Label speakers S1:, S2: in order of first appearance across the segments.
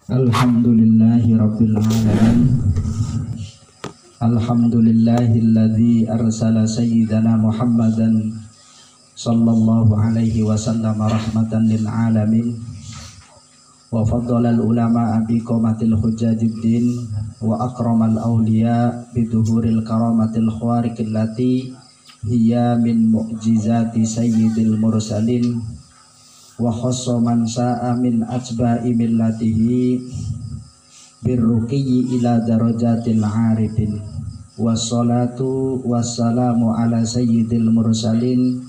S1: Alhamdulillahi Rabbil Alamin. Alhamdulillahilladzi arsala sayyidana Muhammadan sallallahu alaihi wasallam rahmatan lil alamin wa faddala al ulama bi qamatil hujjatiddin wa akramal awliya bi dhuhuril karamatil khawariqil lati hiya min mu'jizati sayyidil mursalin wa khassa man sa'a min atba'i millatihi birruqiyyi ila darajatil arifin wassalatu wassalamu ala sayyidil mursalin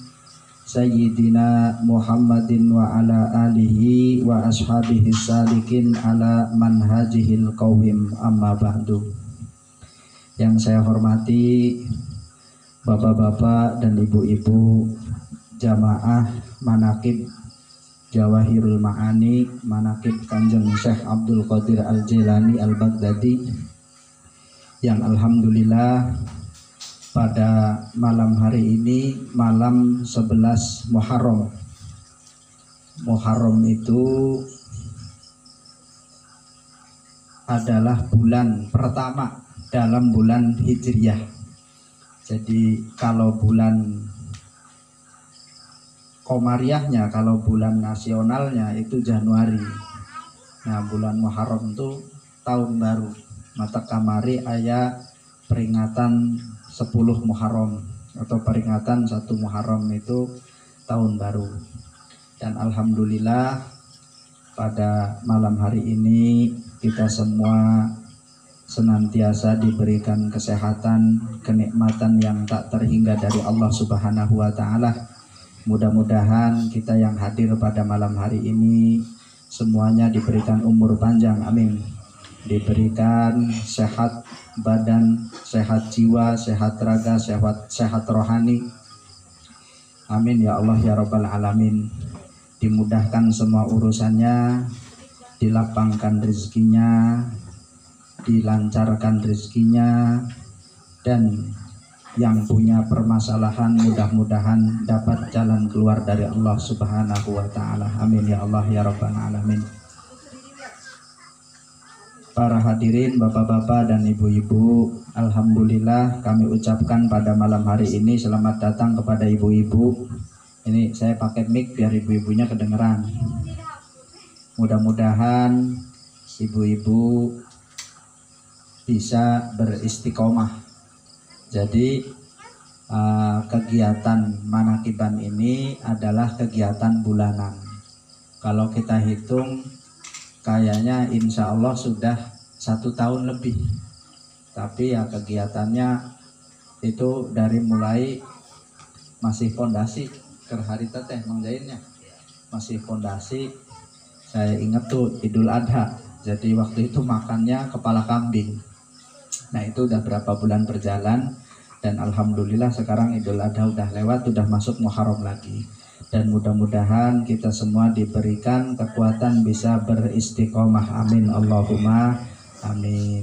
S1: sayyidina Muhammadin wa ala alihi wa ashabihi salikin ala manhajihil qawim, amma ba'du. Yang saya hormati bapak-bapak dan ibu-ibu jamaah manaqib Jawahirul Ma'ani, manaqib Kanjeng Syekh Abdul Qadir Al-Jilani Al-Baghdadi, yang alhamdulillah pada malam hari ini, malam 11 Muharram. Muharram itu adalah bulan pertama dalam bulan Hijriyah. Jadi kalau bulan Komariahnya, kalau bulan nasionalnya itu Januari. Nah, bulan Muharram itu tahun baru. Mata kamari ayat peringatan 10 Muharram atau peringatan 1 Muharram itu tahun baru. Dan alhamdulillah pada malam hari ini kita semua senantiasa diberikan kesehatan, kenikmatan yang tak terhingga dari Allah Subhanahu wa taala. Mudah-mudahan kita yang hadir pada malam hari ini semuanya diberikan umur panjang, amin. Diberikan sehat badan, sehat jiwa, sehat raga, sehat rohani, amin ya Allah ya Rabbal Alamin. Dimudahkan semua urusannya, dilapangkan rezekinya, dilancarkan rezekinya, dan yang punya permasalahan mudah-mudahan dapat jalan keluar dari Allah Subhanahu wa taala. Amin ya Allah ya Rabbal Alamin. Para hadirin bapak-bapak dan ibu-ibu, alhamdulillah kami ucapkan pada malam hari ini selamat datang kepada ibu-ibu. Ini saya pakai mic biar ibu-ibunya kedengeran. Mudah-mudahan ibu-ibu bisa beristiqomah. Jadi kegiatan manakiban ini adalah kegiatan bulanan. Kalau kita hitung kayaknya insya Allah sudah 1 tahun lebih. Tapi ya kegiatannya itu dari mulai masih fondasi ke hari teteh Mang Jainnya. Masih fondasi, saya ingat tuh Idul Adha. Jadi waktu itu makannya kepala kambing. Nah itu udah berapa bulan berjalan, dan alhamdulillah sekarang Idul Adha udah lewat, udah masuk Muharram lagi. Dan mudah-mudahan kita semua diberikan kekuatan bisa beristiqomah, amin Allahumma amin.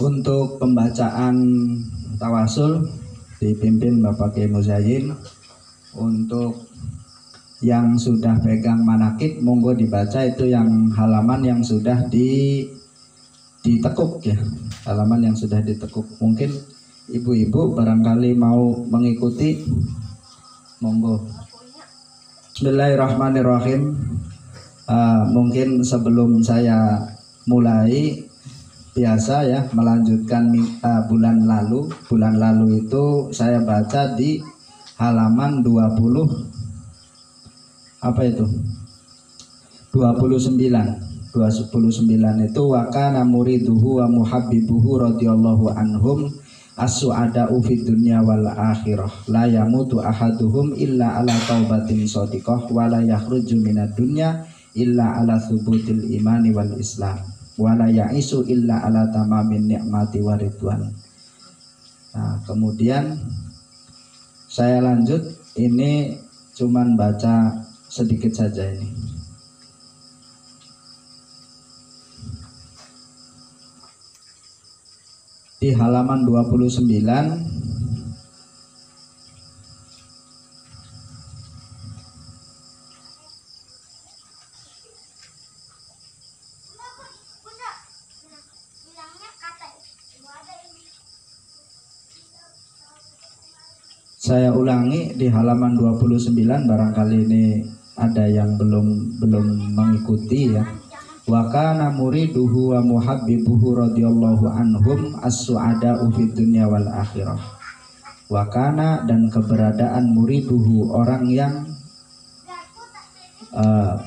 S1: Untuk pembacaan tawasul dipimpin Bapak Kiai Muzayin. Untuk yang sudah pegang manakib monggo dibaca, itu yang halaman yang sudah ditekuk ya, halaman yang sudah ditekuk. Mungkin ibu-ibu barangkali mau mengikuti, monggo. Bismillahirrahmanirrahim. Mungkin sebelum saya mulai, biasa ya melanjutkan bulan lalu itu saya baca di halaman 20 apa itu 29 itu wa kana muriduhu wa muhabbibuhu radhiyallahu anhum as-su'ada'u fid dunya wal akhirah la yamutu ahaduhum illa ala taubatin shadiqah wa la yakhruju minad dunya illa ala thubutil imani wal islam wa la ya'isu illa ala tamamin ni'mati wa ridwan. Nah, kemudian saya lanjut, ini cuman baca sedikit saja ini. Di halaman 29 Saya ulangi di halaman 29, barangkali ini ada yang belum mengikuti ya. Wa kana muriduhu wa muhabbibuhu radhiyallahu anhum as-su'ada'u fid dunya wal akhirah. Wa kana, dan keberadaan muriduhu, orang yang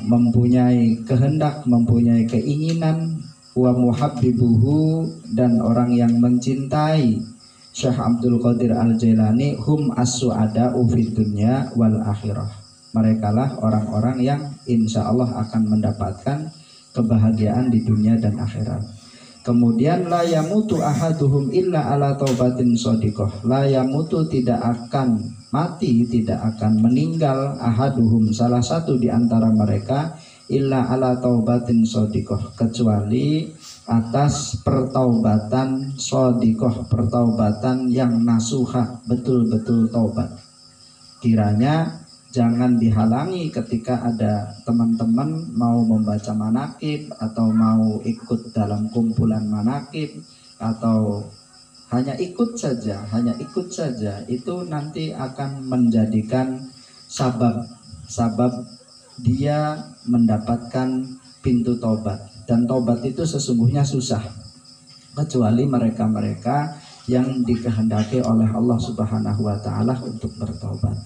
S1: mempunyai kehendak, mempunyai keinginan, wa muhabbibuhu, dan orang yang mencintai Syekh Abdul Qadir Al-Jailani, hum as-su'ada'u fid dunya wal akhirah. Merekalah orang-orang yang insya Allah akan mendapatkan kebahagiaan di dunia dan akhirat. Kemudian la yamutu ahaduhum illa ala taubatin shadiqah. La yamutu, tidak akan mati, tidak akan meninggal, ahaduhum, salah satu di antara mereka, illa ala taubatin shadiqah, kecuali atas pertaubatan shadiqah, pertaubatan yang nasuhah, betul-betul taubat. Kiranya jangan dihalangi ketika ada teman-teman mau membaca manakib atau mau ikut dalam kumpulan manakib, atau hanya ikut saja, itu nanti akan menjadikan sabab dia mendapatkan pintu taubat. Dan taubat itu sesungguhnya susah, kecuali mereka-mereka yang dikehendaki oleh Allah Subhanahu wa taala untuk bertaubat.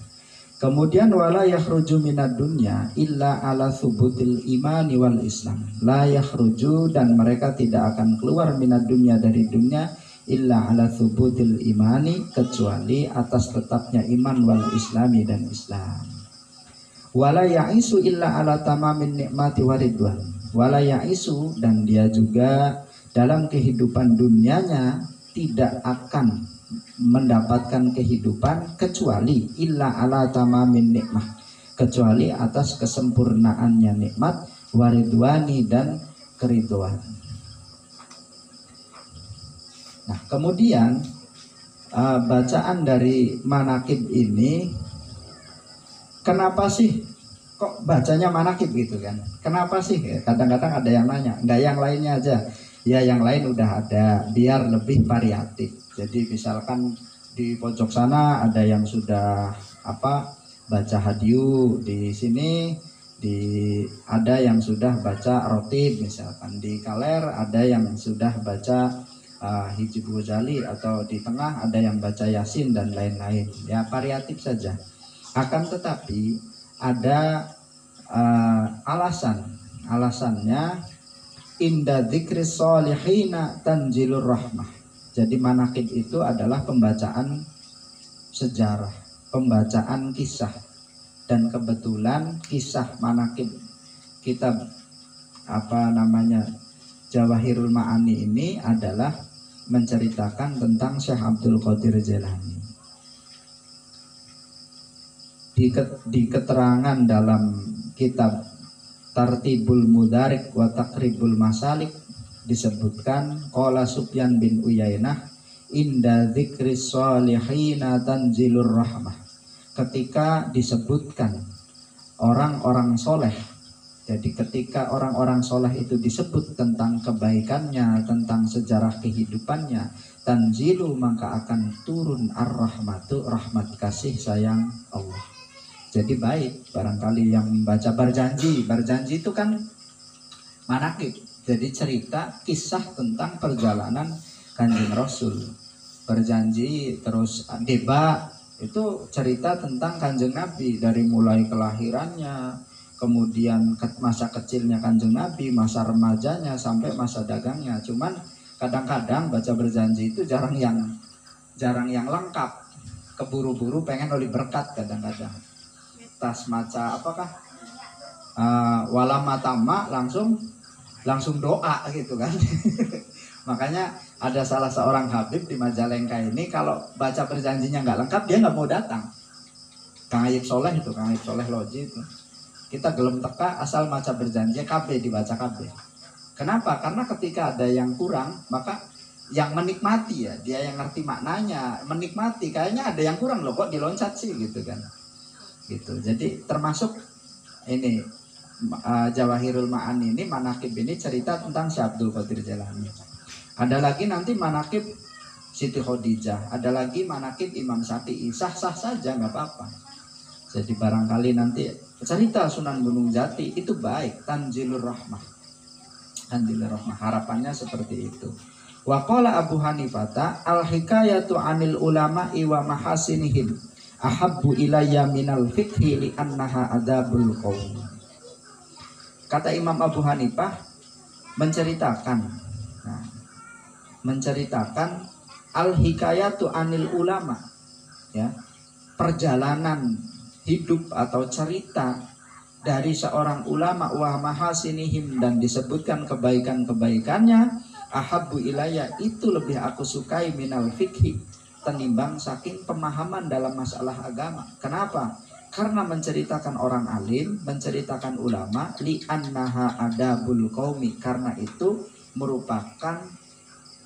S1: Kemudian wala yakhruju minad dunya illa ala thubutil imani wal islam. La yakhruju, dan mereka tidak akan keluar minad dunya, dari dunia, illa ala thubutil imani, kecuali atas tetapnya iman, wal islami, dan Islam. Wala ya'isu illa ala tamamin nikmati waridwan. Wala ya'isu, dan dia juga dalam kehidupan dunianya tidak akan mendapatkan kehidupan kecuali illa ala tamamin nikmah, kecuali atas kesempurnaannya nikmat, waridwani, dan keridhaan. Nah, kemudian bacaan dari manakib ini, kenapa sih kok bacanya manakib gitu kan? Kenapa sih? Kadang-kadang ada yang nanya, enggak yang lainnya aja? Ya yang lain udah ada, biar lebih variatif. Jadi misalkan di pojok sana ada yang sudah baca hadyu, di sini ada yang sudah baca rotib, misalkan di Kaler ada yang sudah baca Hijib Ghazali, atau di tengah ada yang baca Yasin dan lain-lain. Ya variatif saja. Akan tetapi ada alasannya, inda dzikris sholihina tanzilur rahmah. Jadi manakib itu adalah pembacaan sejarah, pembacaan kisah, dan kebetulan kisah manakib kitab Jawahirul Ma'ani ini adalah menceritakan tentang Syekh Abdul Qadir Jailani. Di keterangan dalam kitab Tartibul Mudarik wa Taqribul Masalik disebutkan qala Sufyan bin Uyainah inda dzikris sholihina tanzilur rahmah. Ketika disebutkan orang-orang soleh, jadi ketika orang-orang soleh itu disebut tentang kebaikannya, tentang sejarah kehidupannya, tanzilu, maka akan turun ar-rahmatu, rahmat kasih sayang Allah. Jadi baik, barangkali yang membaca Barjanji itu kan manakib, jadi cerita kisah tentang perjalanan Kanjeng Rasul. Berjanji, terus Deba itu cerita tentang Kanjeng Nabi, dari mulai kelahirannya, kemudian masa kecilnya Kanjeng Nabi, masa remajanya, sampai masa dagangnya. Cuman kadang-kadang baca Berjanji itu jarang yang lengkap, keburu-buru pengen oleh berkat kadang-kadang. Tas maca wala matama langsung doa gitu kan. Makanya ada salah seorang Habib di Majalengka ini, kalau baca Berjanjinya nggak lengkap dia nggak mau datang. Kang Ayib Soleh Loji itu, kita gelem teka asal maca Berjanji KB, dibaca KB. Kenapa? Karena ketika ada yang kurang, maka yang menikmati ya, dia yang ngerti maknanya, menikmati, kayaknya ada yang kurang loh, kok diloncat sih gitu kan. Gitu. Jadi termasuk ini Jawahirul Ma'ani ini, manakib ini cerita tentang Syekh Abdul Qadir Jailani. Ada lagi nanti manakib Siti Khadijah, ada lagi manakib Imam Syafi'i, sah-sah saja nggak apa-apa. Jadi barangkali nanti cerita Sunan Gunung Jati itu baik, Tanzilur Rahmah. Tanzilur Rahmah, harapannya seperti itu. Wa qala Abu Hanifata al-hikayatu 'anil ulama'i wa mahasinihim ahabbu ilayya minal fiqhi li annaha adabul qaum. Kata Imam Abu Hanifah menceritakan al-hikayatu 'anil ulama, ya, perjalanan hidup atau cerita dari seorang ulama wa mahasinihim, dan disebutkan kebaikan-kebaikannya, ahabbu ilayya, itu lebih aku sukai minal fikhi, tenimbang saking pemahaman dalam masalah agama. Kenapa? Karena menceritakan orang alim, menceritakan ulama, li annaha adabul qaumi, karena itu merupakan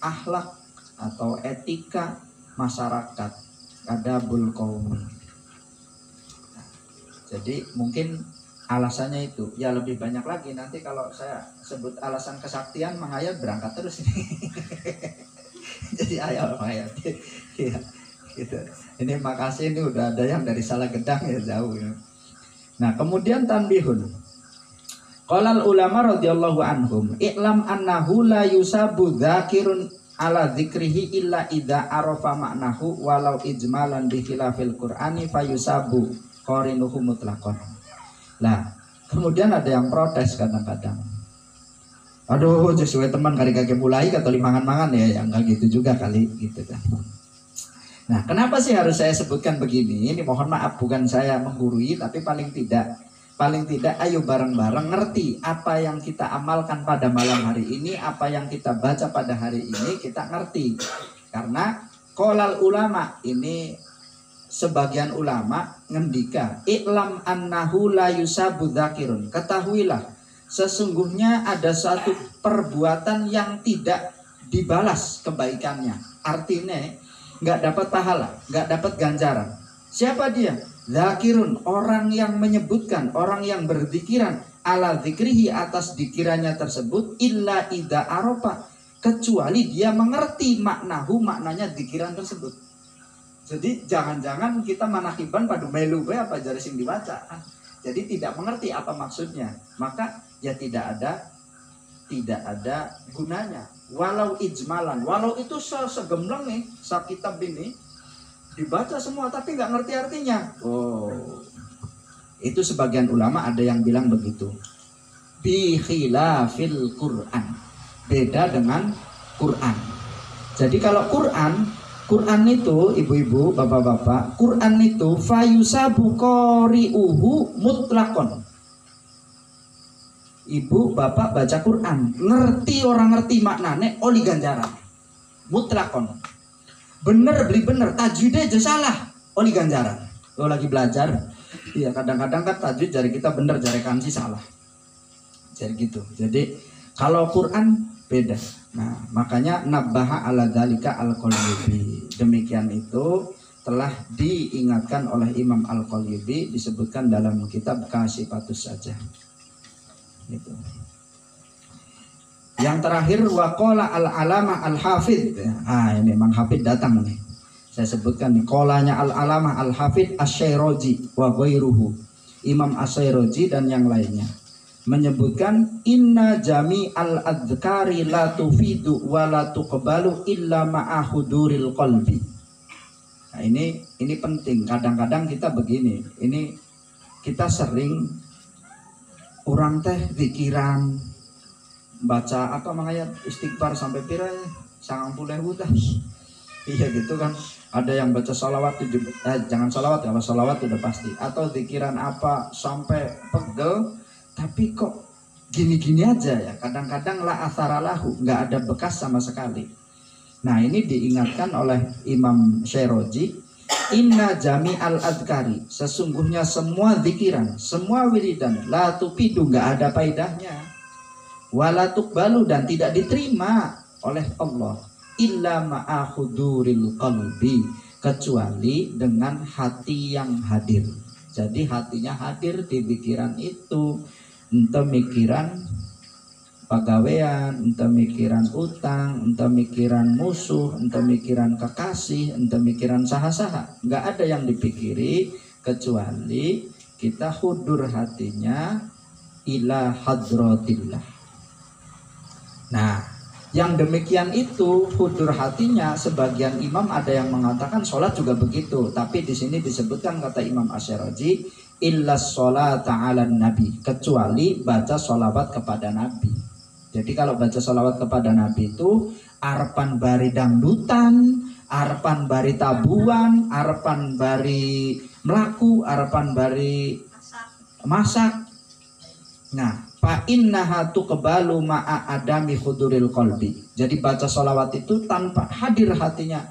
S1: akhlak atau etika masyarakat, adabul qaumi. Jadi mungkin alasannya itu, ya lebih banyak lagi nanti kalau saya sebut alasan kesaktian, Mang Hayat berangkat terus ini. Jadi ayo Mang Hayat. Ya, gitu. Ini makasih, ini udah ada yang dari Salagedang ya, jauh ya. Nah, kemudian tanbihun. Qalal ulama radhiyallahu anhum, i'lam annahu la yusabu dzakirun ala dzikrihi illa idza arafa ma'nahu walau ijmalan bi khilafil qur'ani fayusabu qarinuhu mutlaqan. Lah, kemudian ada yang protes kadang-kadang. Aduh, sesuai teman kali kaki mulai kata limangan-mangan ya, yang enggak gitu juga kali gitu kan. Nah, kenapa sih harus saya sebutkan begini? Ini mohon maaf, bukan saya menggurui, tapi paling tidak ayo bareng-bareng ngerti apa yang kita amalkan pada malam hari ini, apa yang kita baca pada hari ini kita ngerti. Karena qolal ulama ini, sebagian ulama ngendika, i'lam annahu la yusabu dzakirun, ketahuilah sesungguhnya ada satu perbuatan yang tidak dibalas kebaikannya, artinya nggak dapat pahala, nggak dapat ganjaran. Siapa dia? Dzakirun, orang yang menyebutkan, orang yang berzikiran ala dzikrihi, atas dikirannya tersebut, illa idza arafa, kecuali dia mengerti maknahu, maknanya dikiran tersebut. Jadi jangan-jangan kita manakiban pada melu apa jari sing dibaca. Jadi tidak mengerti apa maksudnya, maka ya tidak ada gunanya. Walau ijmalan, walau itu segembleng nih, kitab ini dibaca semua tapi nggak ngerti artinya. Oh, itu sebagian ulama ada yang bilang begitu. Bi khilafil Quran, beda dengan Quran. Jadi kalau Quran itu, ibu-ibu, bapak-bapak, Quran itu fayusabu qari'uhu mutlaqon. Ibu, bapak baca Quran, ngerti orang ngerti maknanya, oli ganjaran. Mutlaqon. Bener, beli bener, tajwidnya aja salah, oli ganjaran. Lo lagi belajar, iya kadang-kadang kan tajwid jari kita bener, jari kanji salah. Jadi gitu. Jadi kalau Quran beda. Nah, makanya nabbaha ala dzalika al-Qalyubi. Demikian itu telah diingatkan oleh Imam Al-Qalyubi, disebutkan dalam kitab Kasyifatus Sajah. Gitu. Yang terakhir waqala al-alamah al-hafidh. Ah, ini Mang Hafid datang nih. Saya sebutkan nih, qolanya al-alamah al-hafidh asy-Syairaj wa ghairuhu. Imam Asy-Syairaj dan yang lainnya menyebutkan inna jami al-adzkari la tufidu wa la tuqbalu illa ma'a huduril qalbi. Nah, ini penting. Kadang-kadang kita begini, ini kita sering orang teh pikiran baca apa makanya istighfar sampai pira 90.000 dah. Iya gitu kan. Ada yang baca sholawat jangan sholawat, kalau sholawat udah pasti, atau pikiran apa sampai pegel. Tapi kok gini-gini aja ya, kadang-kadang la atharalahu, nggak ada bekas sama sekali. Nah, ini diingatkan oleh Imam Syairaj, inna jami al-adhkari, sesungguhnya semua zikiran, semua wiridan, la tupidu, nggak ada faedahnya, wala tuqbalu, dan tidak diterima oleh Allah, illa ma'a huduril qalbi, kecuali dengan hati yang hadir. Jadi hatinya hadir di pikiran itu. Entah mikiran pagawean, ente mikiran utang, ente mikiran musuh, ente mikiran kekasih, ente mikiran saha-saha. Nggak ada yang dipikiri kecuali kita hudur hatinya ila hadratillah. Nah, yang demikian itu hudur hatinya, sebagian imam ada yang mengatakan sholat juga begitu, tapi di sini disebutkan kata Imam Asy'arazi illa sholata ala nabi, kecuali baca sholawat kepada Nabi. Jadi kalau baca sholawat kepada Nabi itu arpan bari dangdutan, arpan bari tabuan, arpan bari melaku, arpan bari masak. Nah, fa innaha tuqbalu ma'a adami huduril qalbi. Jadi baca sholawat itu tanpa hadir hatinya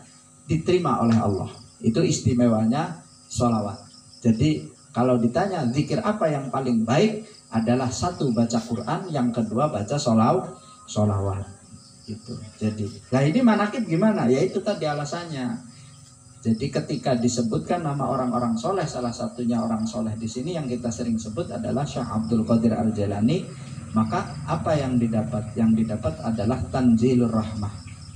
S1: diterima oleh Allah. Itu istimewanya sholawat. Jadi kalau ditanya zikir apa yang paling baik, adalah satu baca Quran, yang kedua baca sholawat. Gitu. Jadi, nah ini manakib gimana? Ya itu tadi alasannya. Jadi ketika disebutkan nama orang-orang soleh, salah satunya orang soleh di sini yang kita sering sebut adalah Syekh Abdul Qadir Al-Jailani, maka apa yang didapat? Yang didapat adalah tanzilur rahmah.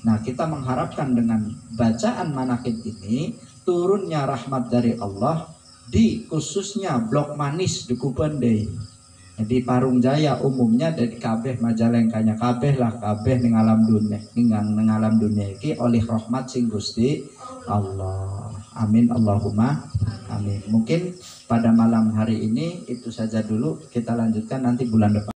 S1: Nah, kita mengharapkan dengan bacaan manakib ini turunnya rahmat dari Allah di khususnya Blok Manis di Kupendei. Jadi Parung Jaya umumnya dari kabeh Majalengkanya kabeh lah kabeh ning alam dunia, ning alam dunia iki oleh rahmat sing Gusti Allah. Amin Allahumma amin. Mungkin pada malam hari ini itu saja dulu, kita lanjutkan nanti bulan depan.